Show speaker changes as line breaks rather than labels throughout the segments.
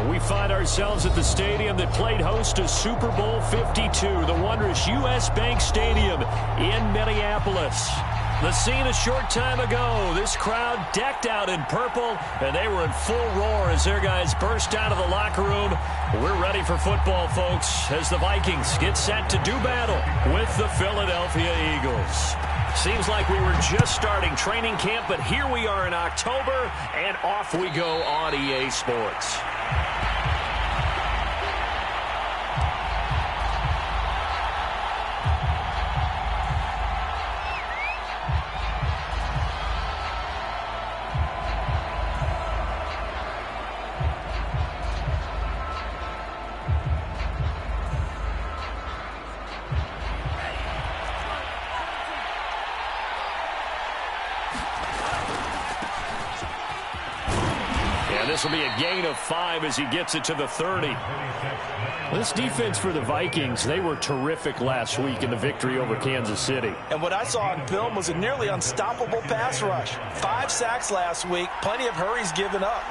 We find ourselves at the stadium that played host to Super Bowl 52, the wondrous U.S. Bank Stadium in Minneapolis. The scene a short time ago, this crowd decked out in purple, and they were in full roar as their guys burst out of the locker room. We're ready for football, folks, as the Vikings get set to do battle with the Philadelphia Eagles. Seems like we were just starting training camp, but here we are in October, and off we go on EA Sports. This will be a gain of 5 as he gets it to the 30. This defense for the Vikings, they were terrific last week in the victory over Kansas City.
And what I saw on film was a nearly unstoppable pass rush. 5 sacks last week, plenty of hurries given up.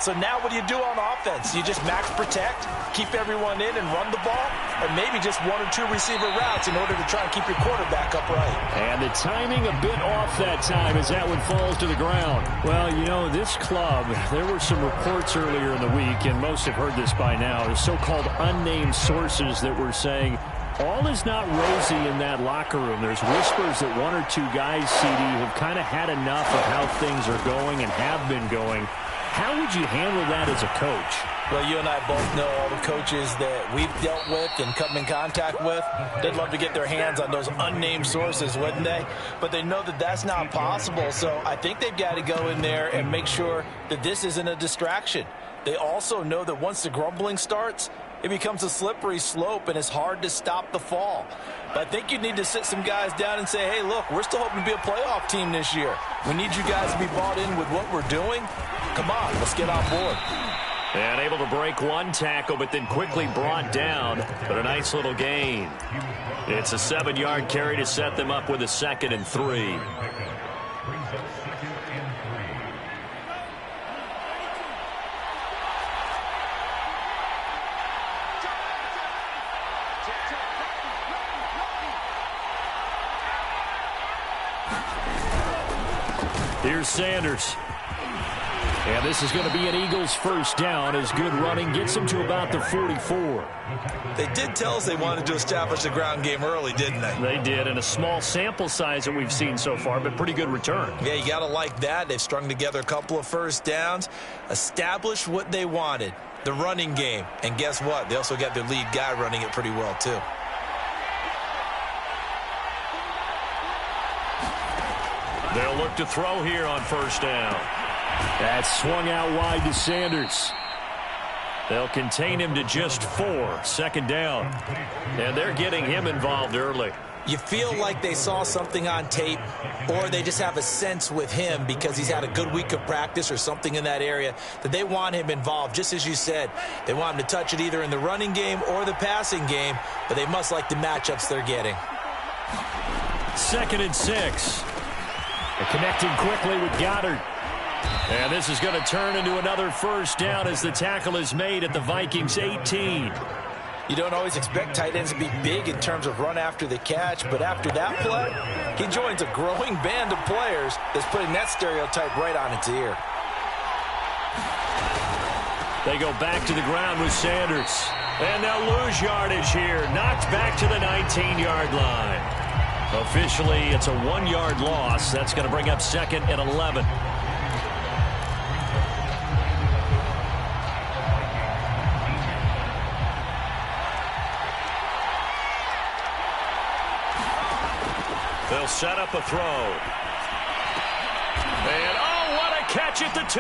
So now what do you do on offense? You just max protect, keep everyone in and run the ball, or maybe just 1 or 2 receiver routes in order to try and keep your quarterback upright.
And the timing a bit off that time as that one falls to the ground. Well, you know, this club, there were some reports earlier in the week, and most have heard this by now, the so-called unnamed sources that were saying all is not rosy in that locker room. There's whispers that 1 or 2 guys, CD, have kind of had enough of how things are going and have been going. How would you handle that as a coach?
Well, you and I both know all the coaches that we've dealt with and come in contact with. They'd love to get their hands on those unnamed sources, wouldn't they? But they know that that's not possible, so I think they've got to go in there and make sure that this isn't a distraction. They also know that once the grumbling starts, it becomes a slippery slope, and it's hard to stop the fall. But I think you need to sit some guys down and say, hey, look, we're still hoping to be a playoff team this year. We need you guys to be bought in with what we're doing. Come on, let's get on board.
And able to break 1 tackle, but then quickly brought down. But a nice little gain. It's a 7-yard carry to set them up with a 2nd and 3. Here's Sanders. And this is going to be an Eagles first down as good running gets him to about the 44.
They did tell us they wanted to establish the ground game early, didn't they?
They did, and a small sample size that we've seen so far, but pretty good return.
Yeah, you got to like that. They've strung together a couple of first downs, established what they wanted, the running game. And guess what? They also got their lead guy running it pretty well, too.
They'll look to throw here on first down. That swung out wide to Sanders. They'll contain him to just 4, 2nd down. And they're getting him involved early.
You feel like they saw something on tape, or they just have a sense with him because he's had a good week of practice or something in that area that they want him involved. Just as you said, they want him to touch it either in the running game or the passing game, but they must like the matchups they're getting.
2nd and 6. They're connecting quickly with Goddard. And this is going to turn into another first down as the tackle is made at the Vikings 18.
You don't always expect tight ends to be big in terms of run after the catch, but after that play, he joins a growing band of players that's putting that stereotype right on its ear.
They go back to the ground with Sanders. And they'll lose yardage here. Knocked back to the 19-yard line. Officially, it's a 1-yard loss. That's going to bring up 2nd and 11. They'll set up a throw. And, oh, what a catch at the 2.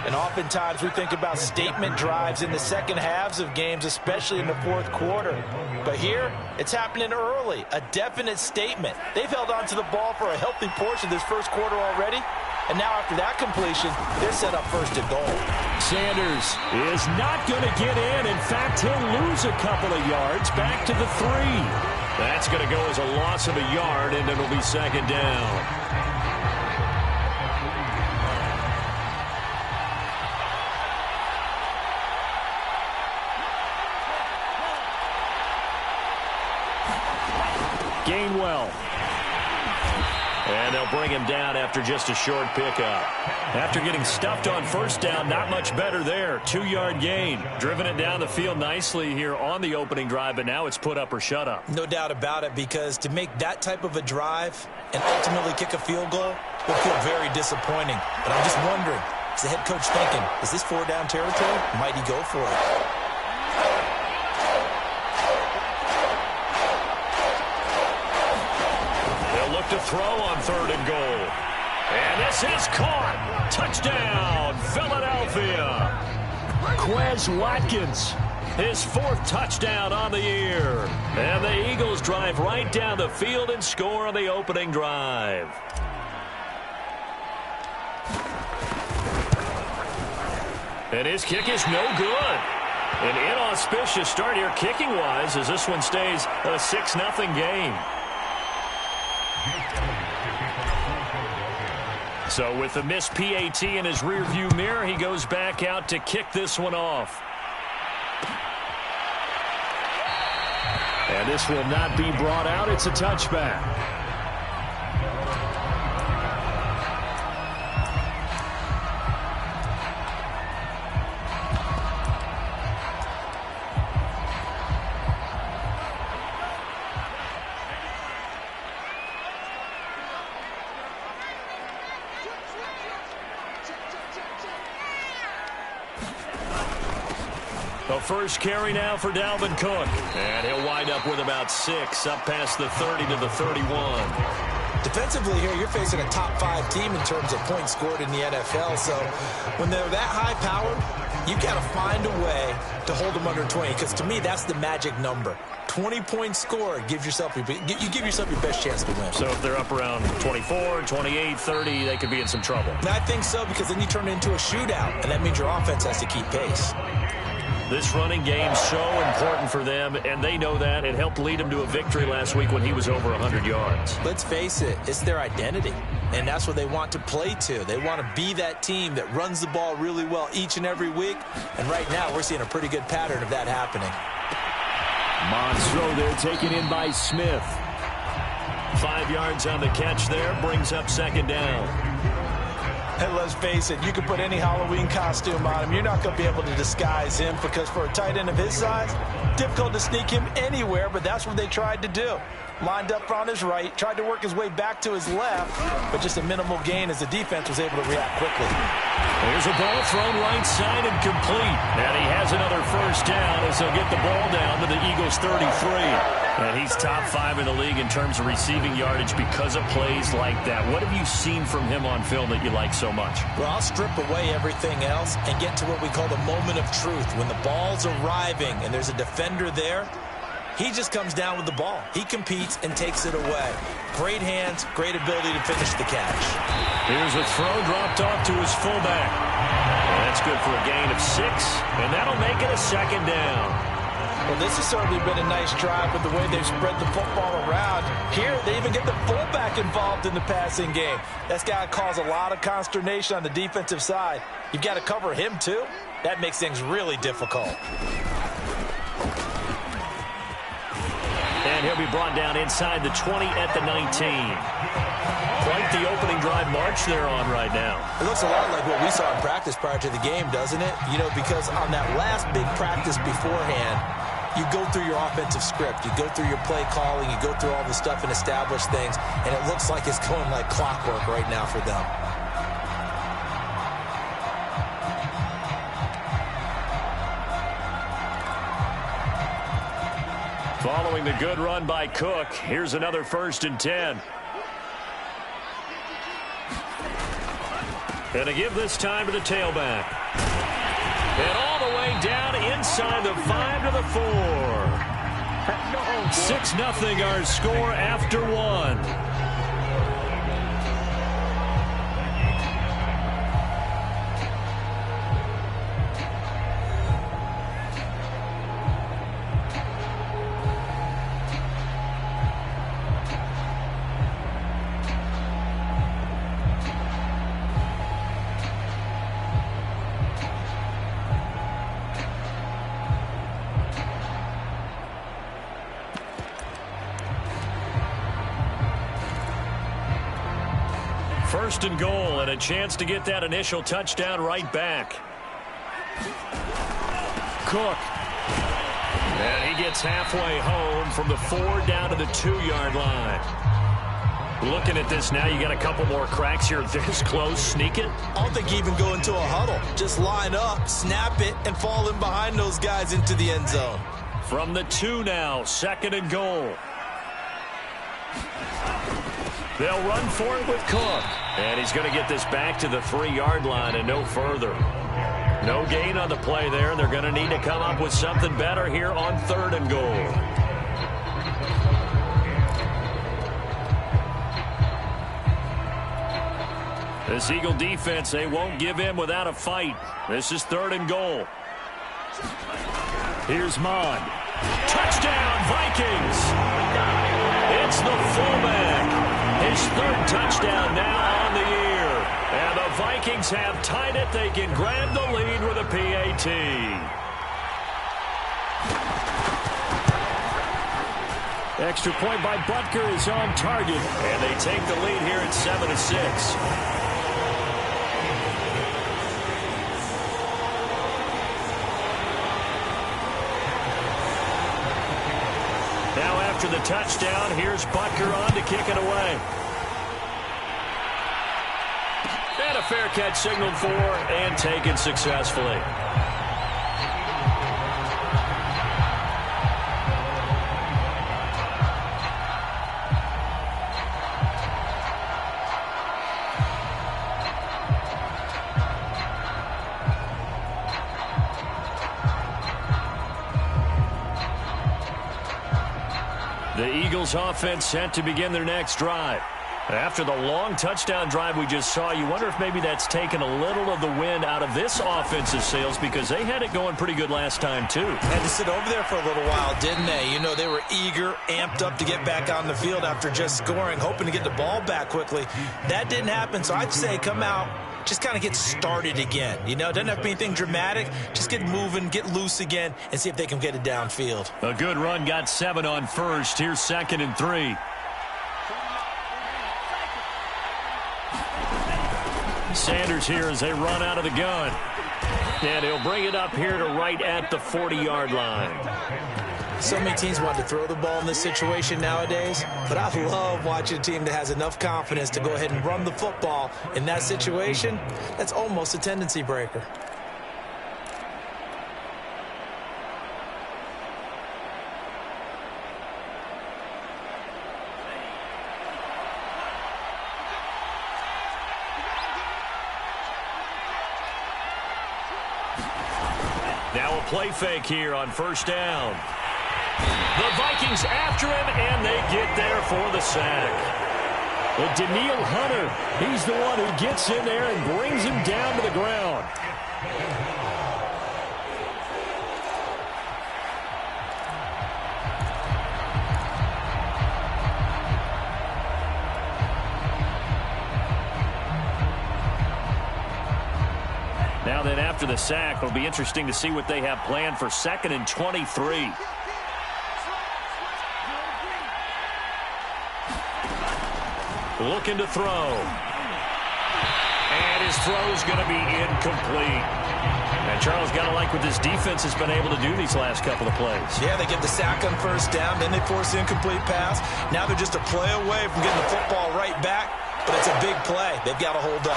And oftentimes we think about statement drives in the second halves of games, especially in the fourth quarter. But here, it's happening early, a definite statement. They've held on to the ball for a healthy portion of this first quarter already. And now after that completion, they're set up first and goal.
Sanders is not going to get in. In fact, he'll lose a couple of yards back to the 3. That's going to go as a loss of a yard, and it'll be 2nd down. Gainwell. And they'll bring him down after just a short pickup. After getting stuffed on first down, not much better there. 2-yard gain. Driven it down the field nicely here on the opening drive, but now it's put up or shut up.
No doubt about it, because to make that type of a drive and ultimately kick a field goal will feel very disappointing. But I'm just wondering, is the head coach thinking, is this 4-down territory? Might he go for it?
To throw on 3rd and goal. And this is caught. Touchdown, Philadelphia. Quez Watkins, his 4th touchdown on the year. And the Eagles drive right down the field and score on the opening drive. And his kick is no good. An inauspicious start here kicking-wise as this one stays a 6-0 game. So with the missed PAT in his rearview mirror, he goes back out to kick this one off. And this will not be brought out. It's a touchback. The first carry now for Dalvin Cook. And he'll wind up with about 6, up past the 30 to the 31.
Defensively here, you're facing a top 5 team in terms of points scored in the NFL. So when they're that high powered, you've got to find a way to hold them under 20. Because to me, that's the magic number. 20 points scored gives yourself you give yourself your best chance to win.
So if they're up around 24, 28, 30, they could be in some trouble.
And I think so, because then you turn it into a shootout, and that means your offense has to keep pace.
This running game's so important for them, and they know that. It helped lead them to a victory last week when he was over 100 yards.
Let's face it, it's their identity, and that's what they want to play to. They want to be that team that runs the ball really well each and every week, and right now we're seeing a pretty good pattern of that happening.
Monroe there taken in by Smith. 5 yards on the catch there, brings up 2nd down.
And let's face it, you can put any Halloween costume on him. You're not going to be able to disguise him, because for a tight end of his size, difficult to sneak him anywhere, but that's what they tried to do. Lined up on his right, tried to work his way back to his left, but just a minimal gain as the defense was able to react quickly.
Here's a ball thrown right side and complete. And he has another first down as he'll get the ball down to the Eagles' 33. And he's top 5 in the league in terms of receiving yardage because of plays like that. What have you seen from him on film that you like so much?
Well, I'll strip away everything else and get to what we call the moment of truth. When the ball's arriving and there's a defender there, he just comes down with the ball. He competes and takes it away. Great hands, great ability to finish the catch.
Here's a throw dropped off to his fullback. And that's good for a gain of 6, and that'll make it a 2nd down.
Well, this has certainly been a nice drive with the way they've spread the football around. Here, they even get the fullback involved in the passing game. That's got to cause a lot of consternation on the defensive side. You've got to cover him, too. That makes things really difficult.
And he'll be brought down inside the 20 at the 19. Quite the opening drive march they're on right now.
It looks a lot like what we saw in practice prior to the game, doesn't it? You know, because on that last big practice beforehand, you go through your offensive script. You go through your play calling. You go through all the stuff and establish things. And it looks like it's going like clockwork right now for them.
Following the good run by Cook, here's another 1st and 10. And to give this time to the tailback. And all the way down inside the 5 to the 4. 6-0 our score after 1. first and goal and a chance to get that initial touchdown right back. Cook. And he gets halfway home from the 4 down to the 2-yard line. Looking at this now, you got a couple more cracks here this close. Sneak it.
I don't think you even go into a huddle. Just line up, snap it, and fall in behind those guys into the end zone.
From the 2 now, 2nd and goal. They'll run for it with Cook. And he's going to get this back to the 3-yard line and no further. No gain on the play there. They're going to need to come up with something better here on 3rd and goal. This Eagle defense, they won't give in without a fight. This is 3rd and goal. Here's Mond. Touchdown, Vikings! It's the fullback. His 3rd touchdown now on the year. And the Vikings have tied it. They can grab the lead with a PAT. Extra point by Butker is on target. And they take the lead here at 7-6. Now after the touchdown, here's Butker on to kick it away. And a fair catch signaled for and taken successfully. The Eagles offense set to begin their next drive. After the long touchdown drive we just saw, you wonder if maybe that's taken a little of the wind out of this offensive sails because they had it going pretty good last time too.
Had to sit over there for a little while, didn't they? You know, they were eager, amped up to get back on the field after just scoring, hoping to get the ball back quickly. That didn't happen, so I'd say come out, just kind of get started again. You know, it doesn't have to be anything dramatic. Just get moving, get loose again, and see if they can get it downfield.
A good run, got 7 on first. Here's 2nd and 3. Sanders here as they run out of the gun. And he'll bring it up here to right at the 40-yard line.
So many teams want to throw the ball in this situation nowadays, but I love watching a team that has enough confidence to go ahead and run the football in that situation. That's almost a tendency breaker.
Now a play fake here on 1st down. The Vikings after him, and they get there for the sack. But Daniil Hunter, he's the one who gets in there and brings him down to the ground. Now then, after the sack, it'll be interesting to see what they have planned for 2nd and 23. Looking to throw. And his throw's going to be incomplete. And Charles, got to like what this defense has been able to do these last couple of plays.
Yeah, they get the sack on 1st down, then they force the incomplete pass. Now they're just a play away from getting the football right back, but it's a big play. They've got to hold up.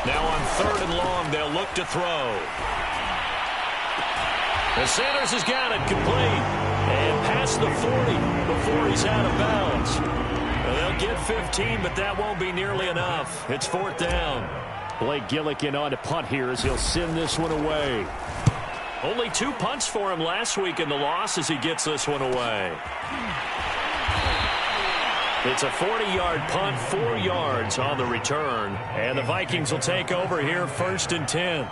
Now on 3rd and long, they'll look to throw. And Sanders has got it complete. And past the 40 before he's out of bounds. They'll get 15, but that won't be nearly enough. It's 4th down. Blake Gillikin on to punt here as he'll send this one away. Only 2 punts for him last week in the loss as he gets this one away. It's a 40-yard punt, 4 yards on the return. And the Vikings will take over here 1st and 10.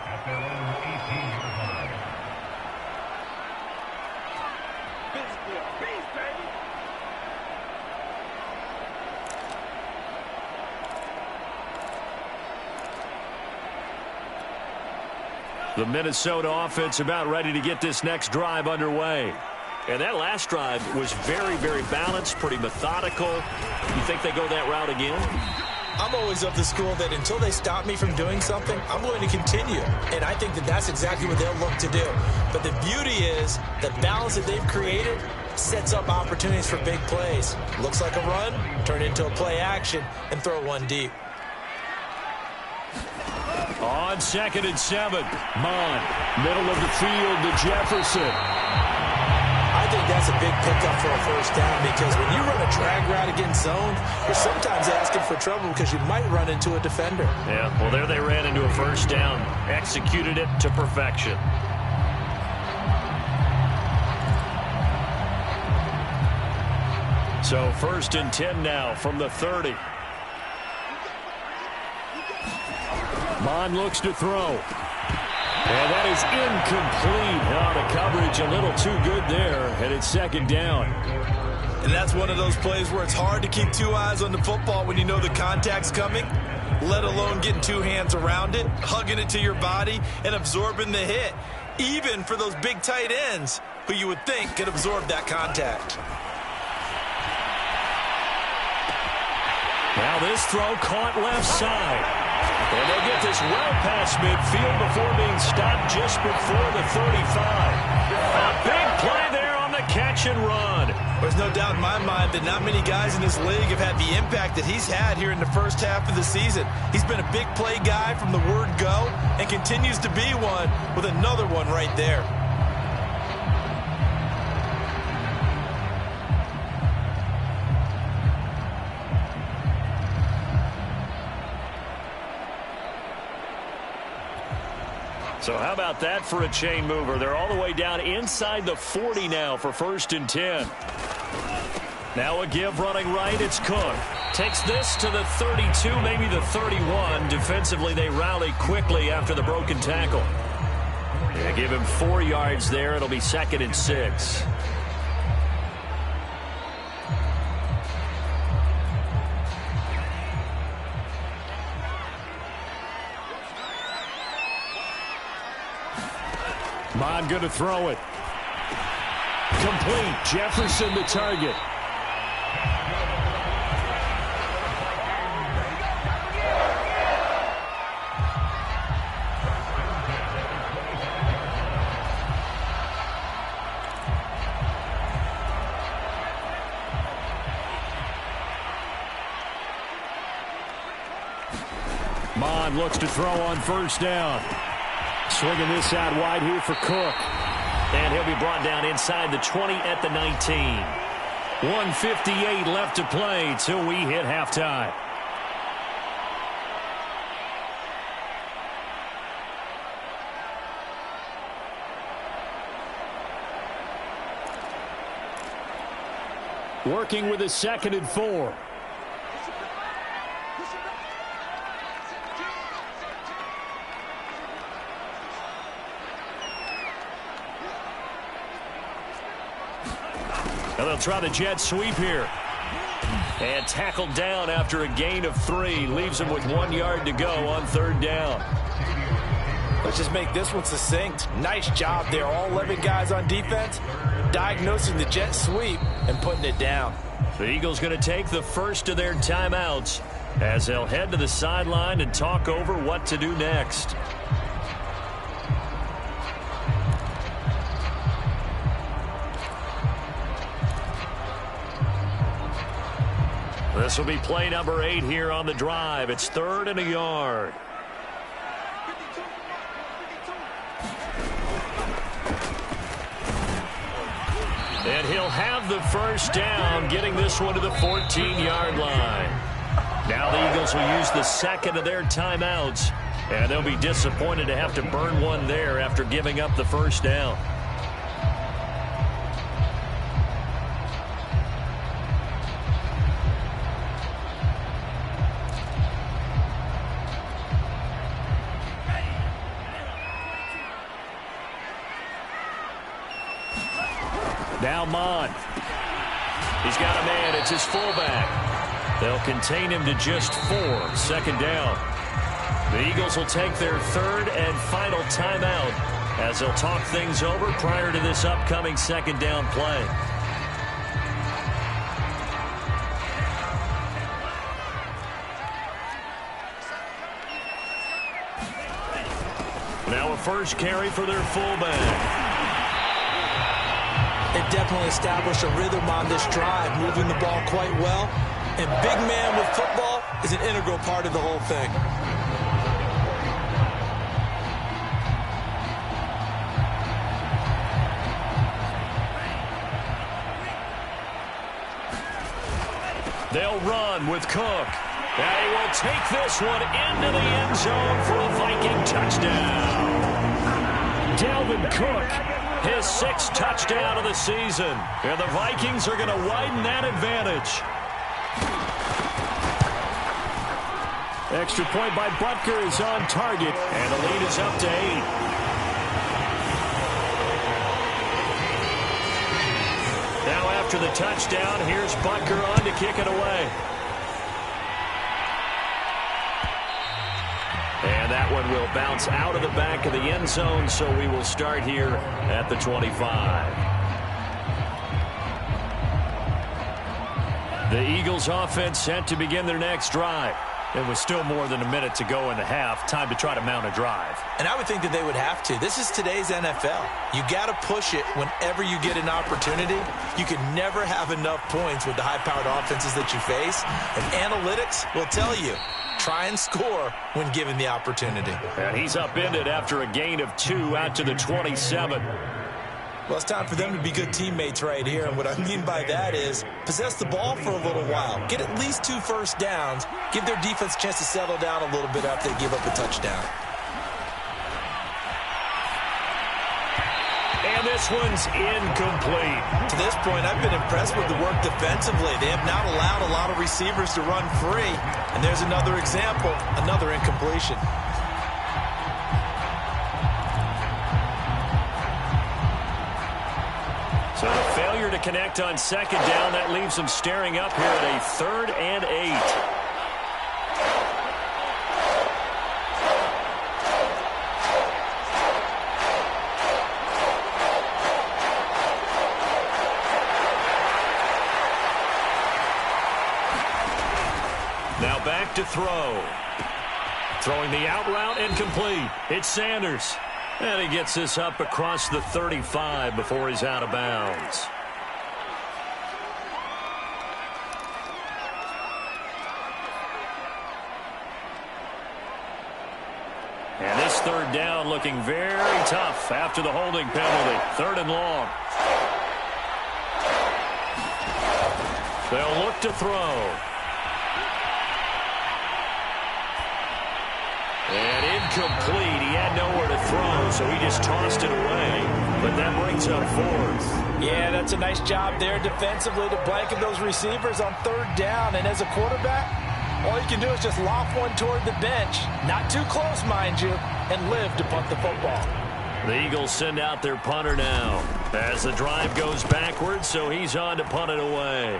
The Minnesota offense about ready to get this next drive underway. And that last drive was very, very balanced, pretty methodical. You think they go that route again?
I'm always of the school that until they stop me from doing something, I'm going to continue. And I think that that's exactly what they'll look to do. But the beauty is the balance that they've created sets up opportunities for big plays. Looks like a run, turn into a play action, and throw one deep.
On 2nd and 7, Mond, middle of the field to Jefferson.
I think that's a big pickup for a first down because when you run a drag route against zone, you're sometimes asking for trouble because you might run into a defender.
Yeah, well, there they ran into a first down, executed it to perfection. So 1st and 10 now from the 30. Mond looks to throw. And that is incomplete. Now the coverage a little too good there, and it's 2nd down.
And that's one of those plays where it's hard to keep two eyes on the football when you know the contact's coming, let alone getting two hands around it, hugging it to your body, and absorbing the hit, even for those big tight ends who you would think could absorb that contact.
Now this throw caught left side. And they get this well past midfield before being stopped just before the 35. A big play there on the catch and run.
There's no doubt in my mind that not many guys in this league have had the impact that he's had here in the first half of the season. He's been a big play guy from the word go and continues to be one with another one right there.
So how about that for a chain mover? They're all the way down inside the 40 now for 1st and 10. Now a give running right. It's Cook. Takes this to the 32, maybe the 31. Defensively, they rally quickly after the broken tackle. Yeah, give him 4 yards there. It'll be 2nd and 6. Mond going to throw it. Complete. Jefferson the target. Mond looks to throw on 1st down. Swinging this out wide here for Cook. And he'll be brought down inside the 20 at the 19. 1:58 left to play till we hit halftime. Working with a 2nd and 4. And they'll try the jet sweep here. And tackled down after a gain of 3. Leaves him with 1 yard to go on 3rd down.
Let's just make this one succinct. Nice job there. All 11 guys on defense diagnosing the jet sweep and putting it down.
The Eagles going to take the first of their timeouts as they'll head to the sideline and talk over what to do next. This will be play number 8 here on the drive. It's 3rd and a yard. And he'll have the first down, getting this one to the 14-yard line. Now the Eagles will use the 2nd of their timeouts, and they'll be disappointed to have to burn one there after giving up the first down. Now Mond. He's got a man. It's his fullback. They'll contain him to just 4. 2nd down. The Eagles will take their 3rd and final timeout as they'll talk things over prior to this upcoming second down play. Now a first carry for their fullback.
They've definitely established a rhythm on this drive, moving the ball quite well. And big man with football is an integral part of the whole thing.
They'll run with Cook. And he will take this one into the end zone for a Viking touchdown. Dalvin Cook, his 6th touchdown of the season. And the Vikings are going to widen that advantage. Extra point by Butker is on target, and the lead is up to 8. Now after the touchdown, here's Butker on to kick it away. And that one will bounce out of the back of the end zone, so we will start here at the 25. The Eagles offense set to begin their next drive. It was still more than a minute to go in the half. Time to try to mount a drive.
And I would think that they would have to. This is today's NFL. You got to push it whenever you get an opportunity. You can never have enough points with the high-powered offenses that you face. And analytics will tell you, try and score when given the opportunity.
And he's upended after a gain of 2 out to the 27.
Well, it's time for them to be good teammates right here. And what I mean by that is possess the ball for a little while. Get at least 2 first downs. Give their defense a chance to settle down a little bit after they give up a touchdown.
And this one's incomplete.
To this point, I've been impressed with the work defensively. They have not allowed a lot of receivers to run free. And there's another example, another incompletion.
So the failure to connect on second down, that leaves them staring up here at a 3rd and 8. Now back to throw. Throwing the out route incomplete. It's Sanders. And he gets this up across the 35 before he's out of bounds. And this 3rd down looking very tough after the holding penalty. 3rd and long. They'll look to throw. And incomplete. He had nowhere to throw, so he just tossed it away. But that brings up 4th.
Yeah, that's a nice job there defensively to blanket those receivers on 3rd down. And as a quarterback, all you can do is just loft one toward the bench. Not too close, mind you, and live to punt the football.
The Eagles send out their punter now as the drive goes backwards, so he's on to punt it away.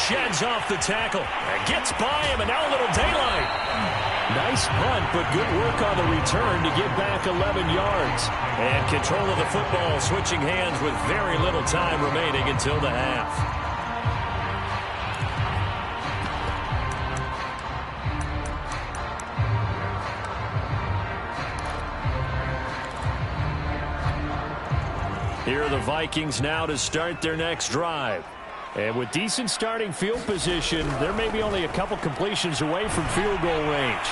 Sheds off the tackle. And gets by him, and now a little daylight. Nice punt, but good work on the return to get back 11 yards. And control of the football, switching hands with very little time remaining until the half. Here are the Vikings now to start their next drive. And with decent starting field position, they're maybe only a couple completions away from field goal range.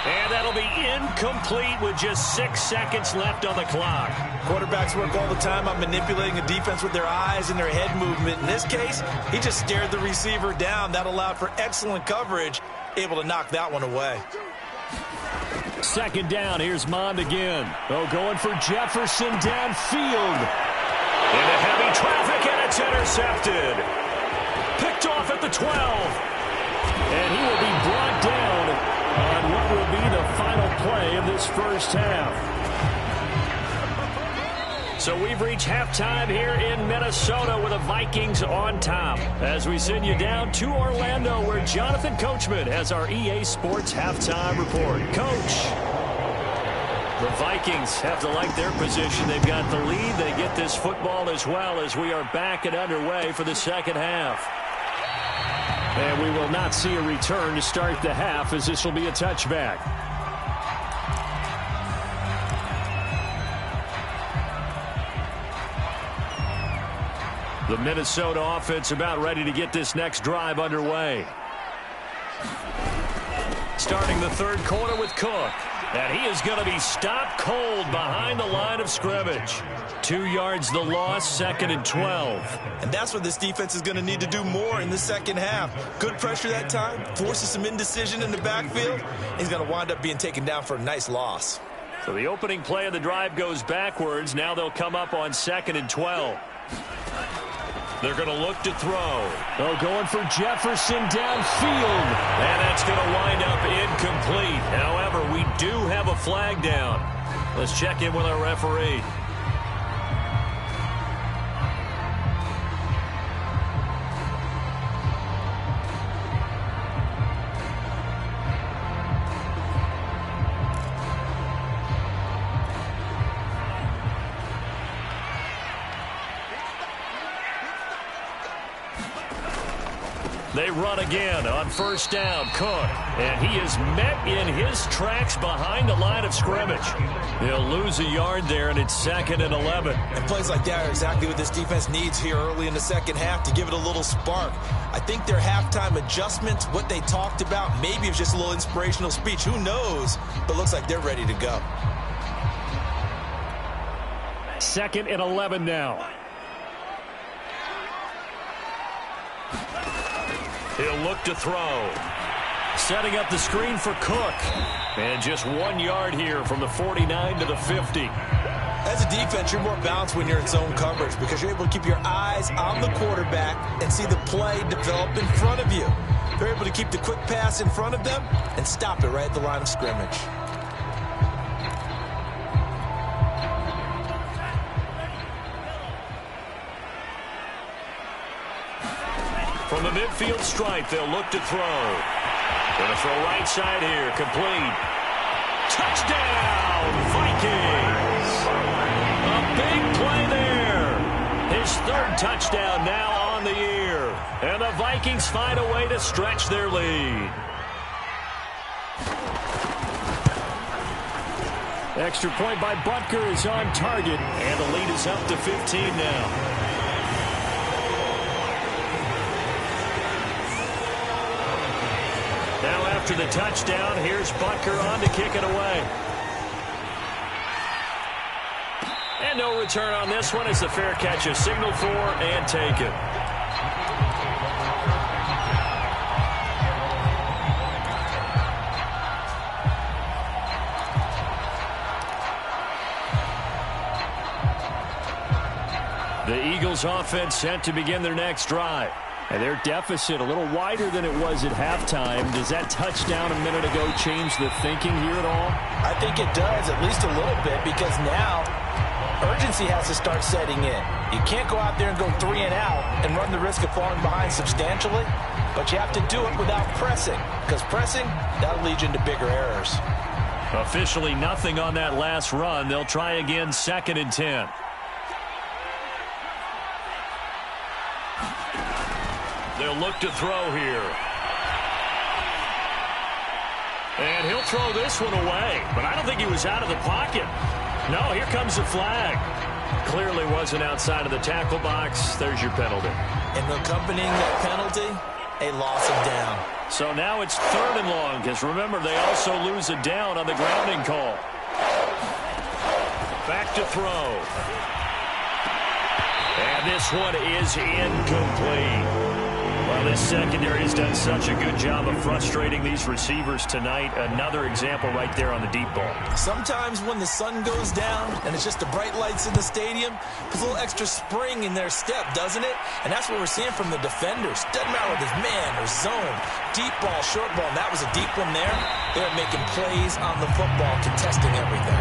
And that'll be incomplete with just 6 seconds left on the clock.
Quarterbacks work all the time on manipulating a defense with their eyes and their head movement. In this case, he just stared the receiver down. That allowed for excellent coverage, able to knock that one away.
2nd down, here's Mond again. Oh, going for Jefferson downfield. Into heavy traffic, and it's intercepted. Picked off at the 12. And he will be brought down on what will be the final play of this first half. So we've reached halftime here in Minnesota with the Vikings on top. As we send you down to Orlando, where Jonathan Coachman has our EA Sports halftime report. Coach, the Vikings have to like their position. They've got the lead. They get this football as well as we are back and underway for the second half. And we will not see a return to start the half, as this will be a touchback. The Minnesota offense about ready to get this next drive underway. Starting the third quarter with Cook. And he is going to be stopped cold behind the line of scrimmage. 2 yards the loss, 2nd and 12.
And that's what this defense is going to need to do more in the second half. Good pressure that time, forces some indecision in the backfield. He's going to wind up being taken down for a nice loss.
So the opening play of the drive goes backwards. Now they'll come up on 2nd and 12. They're going to look to throw. Oh, going for Jefferson downfield. And that's going to wind up incomplete. However, we do have a flag down. Let's check in with our referee. They run again on first down. Cook. And he is met in his tracks behind the line of scrimmage. He'll lose a yard there, and it's 2nd and 11.
And plays like that are exactly what this defense needs here early in the second half to give it a little spark. I think their halftime adjustments, what they talked about, maybe it's just a little inspirational speech. Who knows? But looks like they're ready to go.
2nd and 11 now. He'll look to throw. Setting up the screen for Cook. And just 1 yard here from the 49 to the 50.
As a defense, you're more balanced when you're in zone coverage because you're able to keep your eyes on the quarterback and see the play develop in front of you. They're able to keep the quick pass in front of them and stop it right at the line of scrimmage.
From the midfield stripe, they'll look to throw. Going to throw right side here. Complete. Touchdown, Vikings! A big play there. His third touchdown now on the year. And the Vikings find a way to stretch their lead. Extra point by Butker is on target. And the lead is up to 15 now. Now after the touchdown, here's Butker on to kick it away. And no return on this one as the fair catch is signaled for and taken. The Eagles offense set to begin their next drive. And their deficit a little wider than it was at halftime. Does that touchdown a minute ago change the thinking here at all?
I think it does, at least a little bit, because now urgency has to start setting in. You can't go out there and go 3 and out and run the risk of falling behind substantially, but you have to do it without pressing, because pressing, that'll lead you into bigger errors.
Officially nothing on that last run. They'll try again 2nd and 10. They'll look to throw here. And he'll throw this one away. But I don't think he was out of the pocket. No, here comes the flag. Clearly wasn't outside of the tackle box. There's your penalty.
And accompanying that penalty, a loss of down.
So now it's 3rd and long, because remember, they also lose a down on the grounding call. Back to throw. And this one is incomplete. Well, this secondary has done such a good job of frustrating these receivers tonight. Another example right there on the deep ball.
Sometimes when the sun goes down and it's just the bright lights in the stadium, there's a little extra spring in their step, doesn't it? And that's what we're seeing from the defenders. Doesn't matter whether it's man or zone, deep ball, short ball. And that was a deep one there. They're making plays on the football, contesting everything.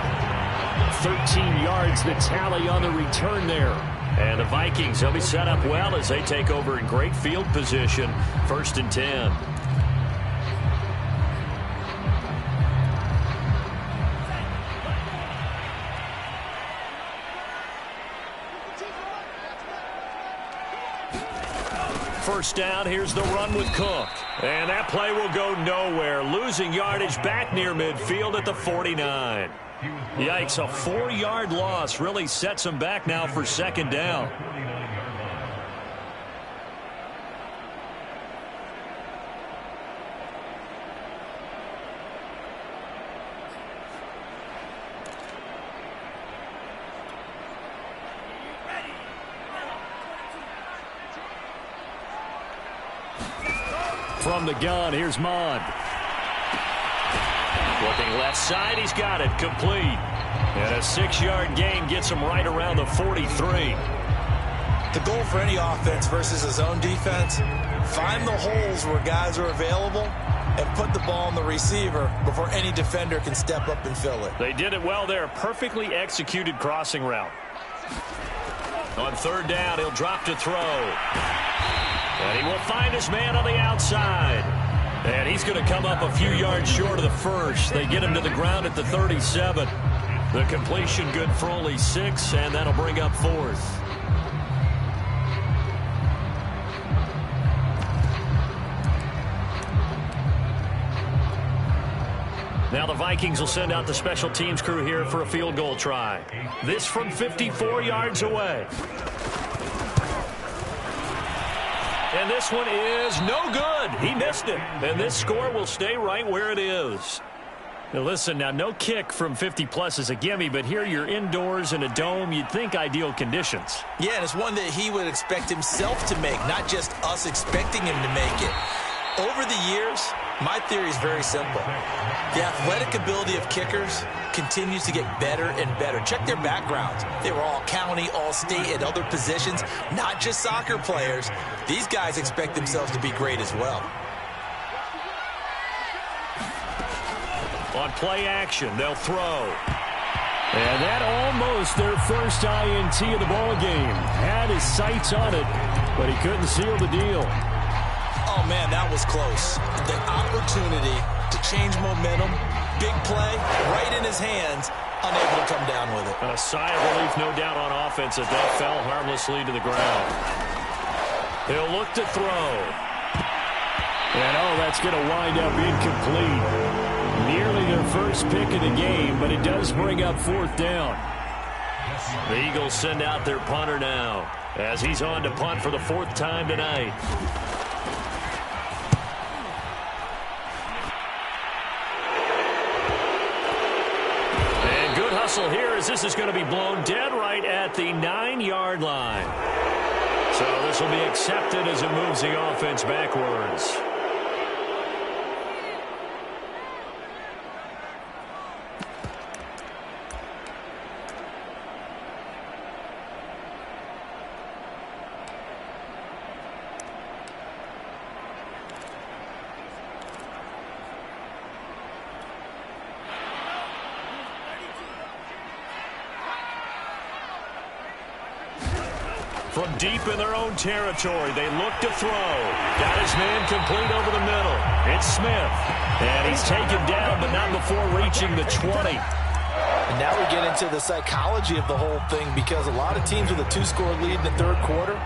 13 yards the tally on the return there. And the Vikings, they'll be set up well as they take over in great field position. 1st and 10. First down, here's the run with Cook. And that play will go nowhere. Losing yardage back near midfield at the 49. Yikes, a 4-yard loss really sets them back now for 2nd down. From the gun, here's Mond. Looking left side, he's got it, complete. And a 6-yard gain gets him right around the 43.
The goal for any offense versus his own defense, find the holes where guys are available and put the ball on the receiver before any defender can step up and fill it.
They did it well there. Perfectly executed crossing route. On 3rd down, he'll drop to throw. And he will find his man on the outside. And he's going to come up a few yards short of the first. They get him to the ground at the 37. The completion good for only 6, and that'll bring up 4th. Now the Vikings will send out the special teams crew here for a field goal try. This from 54 yards away. And this one is no good. He missed it. And this score will stay right where it is. Now listen, now no kick from 50-plus is a gimme, but here you're indoors in a dome. You'd think ideal conditions.
Yeah, and it's one that he would expect himself to make, not just us expecting him to make it. Over the years, my theory is very simple. The athletic ability of kickers continues to get better and better. Check their backgrounds. They were all county, all state, at other positions, not just soccer players. These guys expect themselves to be great as well.
On play action, they'll throw. And that almost their first INT of the ball game. Had his sights on it, but he couldn't seal the deal.
Oh, man, that was close. The opportunity to change momentum, big play, right in his hands, unable to come down with it.
A sigh of relief, no doubt, on offense as that fell harmlessly to the ground. He'll look to throw. And, oh, that's going to wind up incomplete. Nearly their first pick of the game, but it does bring up 4th down. The Eagles send out their punter now as he's on to punt for the 4th time tonight. Here as this is going to be blown dead right at the 9-yard line. So this will be accepted as it moves the offense backwards. From deep in their own territory, they look to throw. Got his man complete over the middle. It's Smith. And he's taken down, but not before reaching the 20.
And now we get into the psychology of the whole thing, because a lot of teams with a 2-score lead in the 3rd quarter,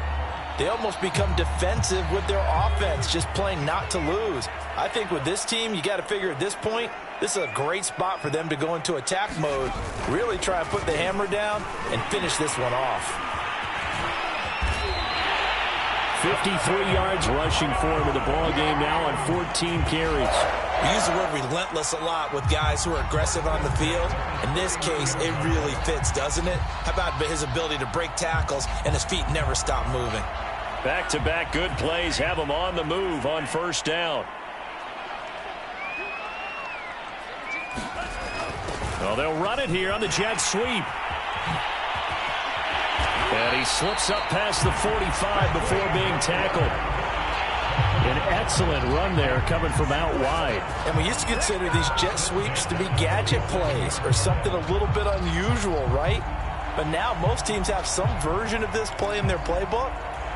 they almost become defensive with their offense, just playing not to lose. I think with this team, you got to figure at this point, this is a great spot for them to go into attack mode, really try to put the hammer down and finish this one off.
53 yards rushing for him in the ball game now on 14 carries.
We use the word relentless a lot with guys who are aggressive on the field. In this case, it really fits, doesn't it? How about his ability to break tackles and his feet never stop moving?
Back-to-back good plays have him on the move on 1st down. Well, they'll run it here on the jet sweep. And he slips up past the 45 before being tackled. An excellent run there coming from out wide.
And we used to consider these jet sweeps to be gadget plays or something a little bit unusual, right? But now most teams have some version of this play in their playbook.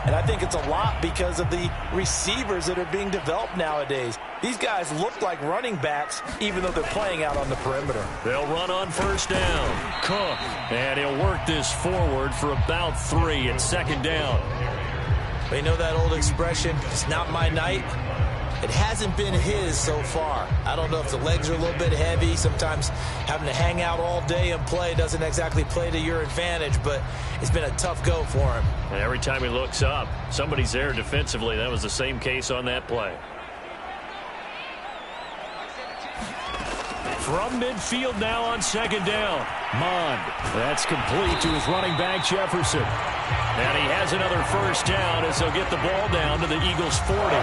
And I think it's a lot because of the receivers that are being developed nowadays. These guys look like running backs even though they're playing out on the perimeter.
They'll run on first down. Cook. And he'll work this forward for about 3 at second down.
But you know that old expression, it's not my night? It hasn't been his so far. I don't know if the legs are a little bit heavy. Sometimes having to hang out all day and play doesn't exactly play to your advantage, but it's been a tough go for him.
And every time he looks up, somebody's there defensively. That was the same case on that play. From midfield now on second down. Mond. That's complete to his running back, Jefferson. And he has another first down as they'll get the ball down to the Eagles' 40.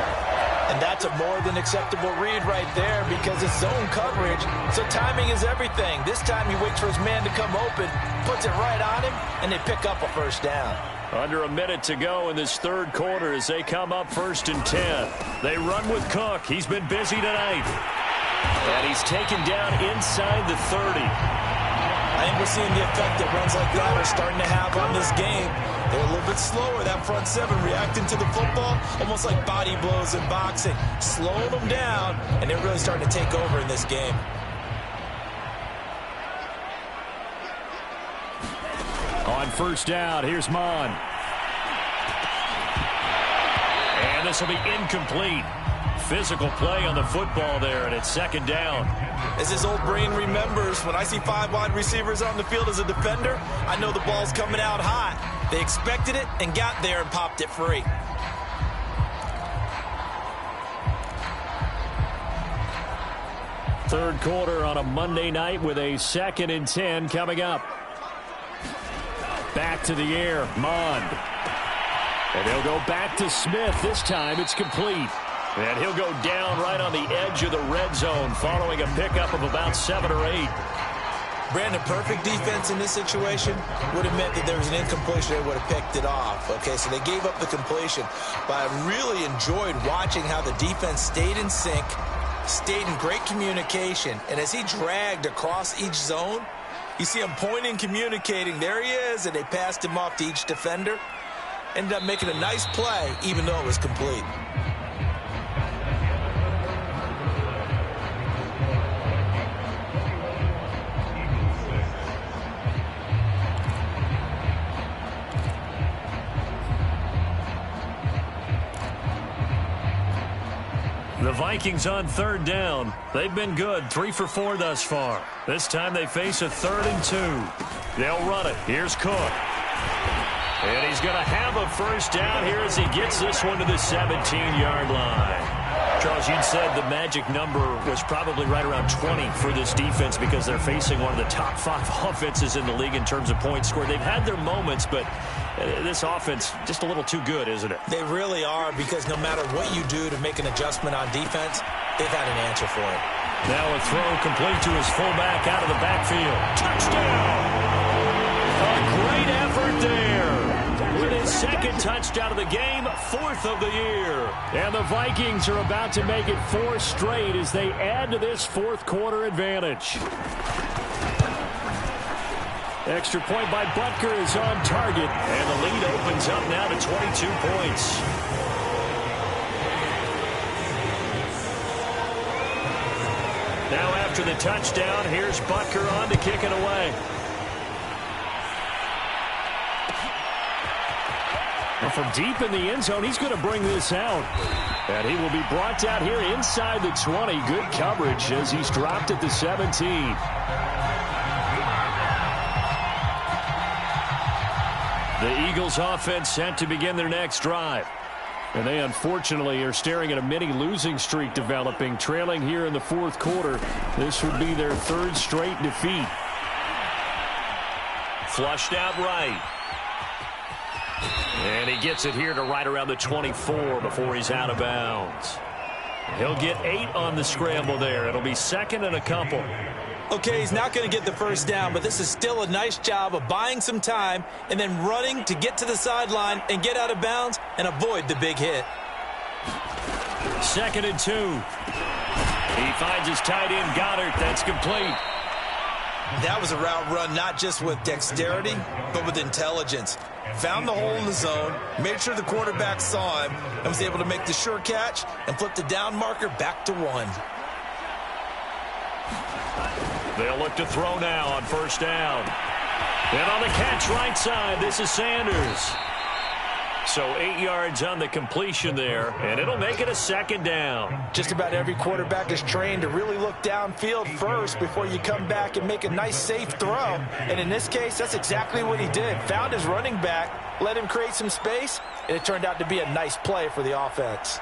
And that's a more than acceptable read right there because it's zone coverage, so timing is everything. This time he waits for his man to come open, puts it right on him, and they pick up a first down.
Under a minute to go in this third quarter as they come up 1st and 10. They run with Cook. He's been busy tonight. And he's taken down inside the 30.
I think we're seeing the effect that runs like that are starting to have on this game. They're a little bit slower, that front seven, reacting to the football, almost like body blows in boxing. Slowing them down, and they're really starting to take over in this game.
On first down, here's Mond. And this will be incomplete. Physical play on the football there, and it's second down.
As his old brain remembers, when I see 5 wide receivers on the field as a defender, I know the ball's coming out hot. They expected it and got there and popped it free.
Third quarter on a Monday night with a 2nd and 10 coming up. Back to the air, Mond. And they'll go back to Smith. This time it's complete. And he'll go down right on the edge of the red zone following a pickup of about 7 or 8.
Brandon, perfect defense in this situation would have meant that there was an incompletion. They would have picked it off. Okay, so they gave up the completion. But I really enjoyed watching how the defense stayed in sync, stayed in great communication. And as he dragged across each zone, you see him pointing, communicating. There he is, and they passed him off to each defender. Ended up making a nice play, even though it was complete.
The Vikings on third down. They've been good, 3 for 4 thus far. This time they face a 3rd and 2. They'll run it. Here's Cook. And he's going to have a first down here as he gets this one to the 17-yard line. Charles, you'd said the magic number was probably right around 20 for this defense because they're facing one of the top 5 offenses in the league in terms of points scored. They've had their moments, but this offense just a little too good, isn't it?
They really are, because no matter what you do to make an adjustment on defense, they've had an answer for it.
Now a throw complete to his fullback out of the backfield. Touchdown! A great effort there. With his 2nd touchdown of the game, 4th of the year. And the Vikings are about to make it 4 straight as they add to this 4th quarter advantage. Extra point by Butker is on target, and the lead opens up now to 22 points. Now after the touchdown, here's Butker on to kick it away. And from deep in the end zone, he's going to bring this out. And he will be brought down here inside the 20. Good coverage as he's dropped at the 17. The Eagles offense set to begin their next drive. And they unfortunately are staring at a mini losing streak developing, trailing here in the 4th quarter. This would be their 3rd straight defeat. Flushed out right. And he gets it here to right around the 24 before he's out of bounds. He'll get 8 on the scramble there. It'll be 2nd and a couple.
Okay, he's not going to get the first down, but this is still a nice job of buying some time and then running to get to the sideline and get out of bounds and avoid the big hit.
2nd and 2. He finds his tight end, Goddard. That's complete.
That was a route run not just with dexterity, but with intelligence. Found the hole in the zone, made sure the quarterback saw him, and was able to make the sure catch and flip the down marker back to 1.
They'll look to throw now on 1st down. And on the catch right side, this is Sanders. So 8 yards on the completion there, and it'll make it a 2nd down.
Just about every quarterback is trained to really look downfield first before you come back and make a nice, safe throw. And in this case, that's exactly what he did. Found his running back, let him create some space, and it turned out to be a nice play for the offense.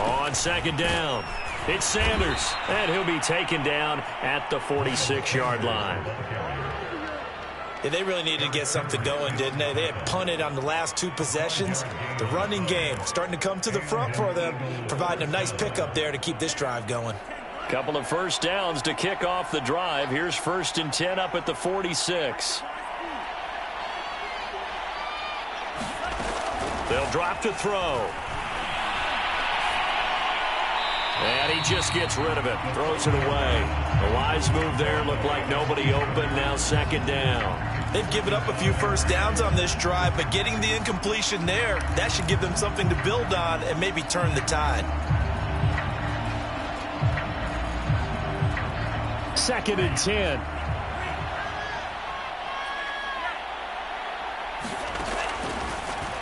On 2nd down, it's Sanders, and he'll be taken down at the 46-yard line.
Yeah, they really needed to get something going, didn't they? They had punted on the last 2 possessions. The running game starting to come to the front for them, providing a nice pickup there to keep this drive going.
Couple of 1st downs to kick off the drive. Here's 1st and 10 up at the 46. They'll drop to throw. And he just gets rid of it, throws it away. A wise move there, looked like nobody open, now 2nd down.
They've given up a few 1st downs on this drive, but getting the incompletion there, that should give them something to build on and maybe turn the tide.
2nd and 10.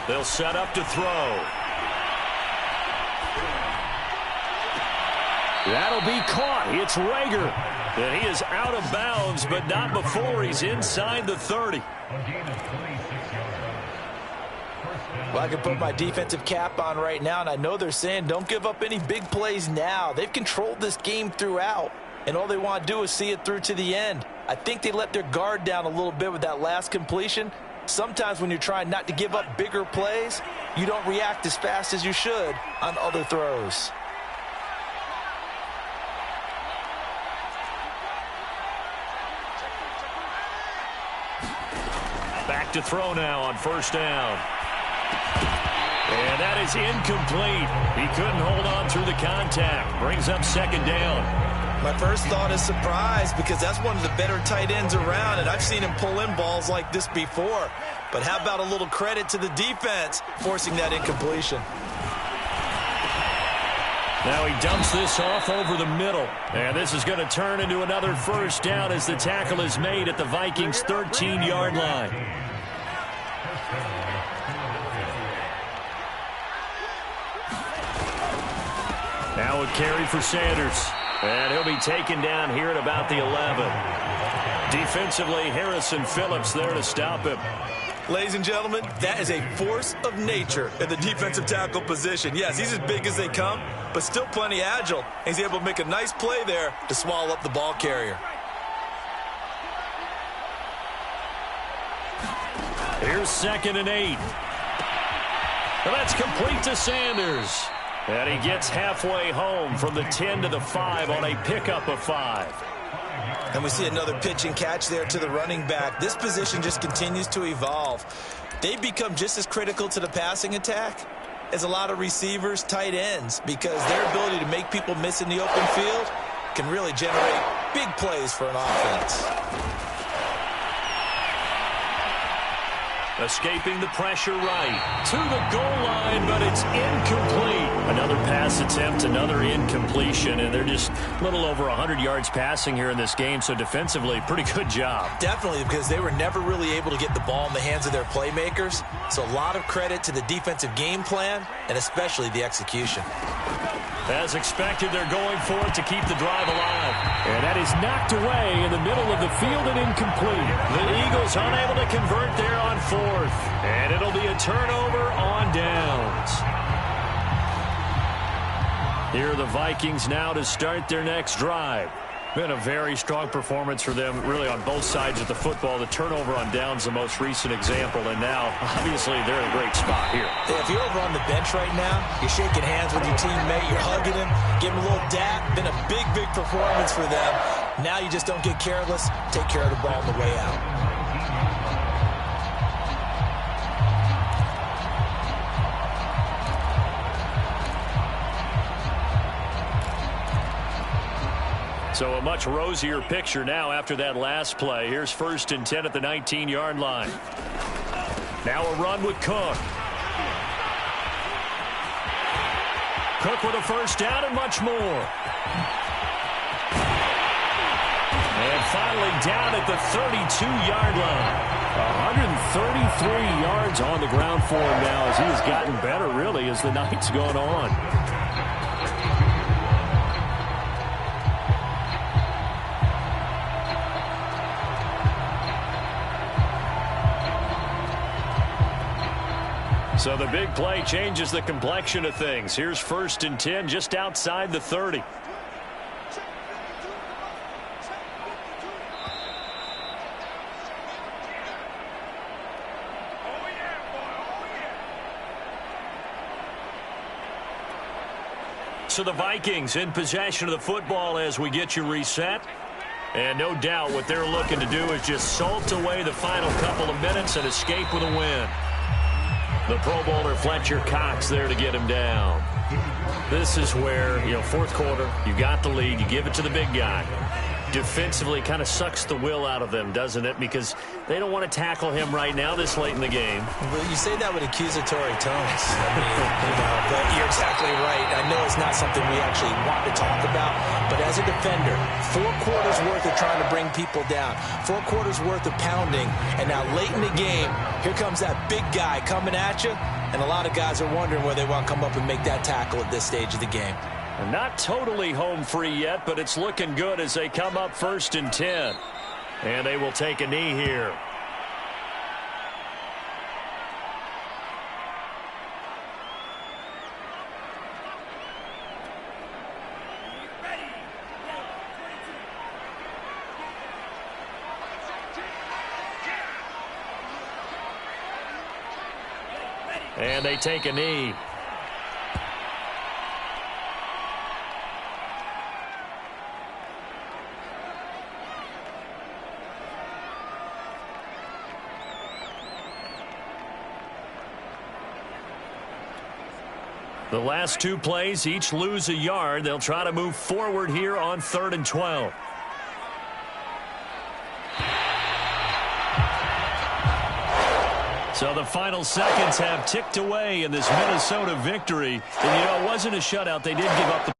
They'll set up to throw. That'll be caught. It's Rager. And he is out of bounds, but not before he's inside the 30.
Well, I can put my defensive cap on right now, and I know they're saying don't give up any big plays now. They've controlled this game throughout, and all they want to do is see it through to the end. I think they let their guard down a little bit with that last completion. Sometimes when you're trying not to give up bigger plays, you don't react as fast as you should on other throws.
Back to throw now on 1st down. And that is incomplete. He couldn't hold on through the contact. Brings up 2nd down.
My first thought is surprise because that's one of the better tight ends around, and I've seen him pull in balls like this before. But how about a little credit to the defense forcing that incompletion?
Now he dumps this off over the middle. And this is going to turn into another 1st down as the tackle is made at the Vikings' 13-yard line. Now a carry for Sanders. And he'll be taken down here at about the 11. Defensively, Harrison Phillips there to stop him.
Ladies and gentlemen, that is a force of nature in the defensive tackle position. Yes, he's as big as they come, but still plenty agile. He's able to make a nice play there to swallow up the ball carrier.
Here's 2nd and 8. Well, that's complete to Sanders. And he gets halfway home from the 10 to the 5 on a pickup of 5.
And we see another pitch and catch there to the running back. This position just continues to evolve. They've become just as critical to the passing attack as a lot of receivers, tight ends, because their ability to make people miss in the open field can really generate big plays for an offense.
Escaping the pressure right to the goal line, but it's incomplete. Another pass attempt, another incompletion, and they're just a little over 100 yards passing here in this game, so defensively, pretty good job.
Definitely, because they were never really able to get the ball in the hands of their playmakers, so a lot of credit to the defensive game plan, and especially the execution.
As expected, they're going for it to keep the drive alive. And that is knocked away in the middle of the field and incomplete. The Eagles unable to convert there on 4th. And it'll be a turnover on downs. Here are the Vikings now to start their next drive. Been a very strong performance for them, really, on both sides of the football. The turnover on downs, the most recent example, and now, obviously, they're in a great spot here.
Yeah, if you're over on the bench right now, you're shaking hands with your teammate, you're hugging him, giving him a little dap. Been a big, big performance for them. Now you just don't get careless. Take care of the ball on the way out.
So a much rosier picture now after that last play. Here's 1st and 10 at the 19-yard line. Now a run with Cook. Cook with a first down and much more. And finally down at the 32-yard line. 133 yards on the ground for him now as he has gotten better, really, as the night's gone on. So the big play changes the complexion of things. Here's 1st and 10 just outside the 30. So the Vikings in possession of the football as we get you reset. And no doubt what they're looking to do is just salt away the final couple of minutes and escape with a win. The Pro Bowler Fletcher Cox there to get him down. This is where, fourth quarter, you got the lead, you give it to the big guy. Defensively kind of sucks the will out of them, doesn't it? Because they don't want to tackle him right now this late in the game.
Well, you say that with accusatory tones. But you're exactly right. I know it's not something we actually want to talk about, but as a defender, 4 quarters worth of trying to bring people down, 4 quarters worth of pounding, and now late in the game, here comes that big guy coming at you, and a lot of guys are wondering where they want to come up and make that tackle at this stage of the game.
Not totally home free yet, but it's looking good as they come up 1st and 10. And they will take a knee here. And they take a knee. The last 2 plays, each lose a yard. They'll try to move forward here on 3rd and 12. So the final seconds have ticked away in this Minnesota victory. And, it wasn't a shutout. They did give up the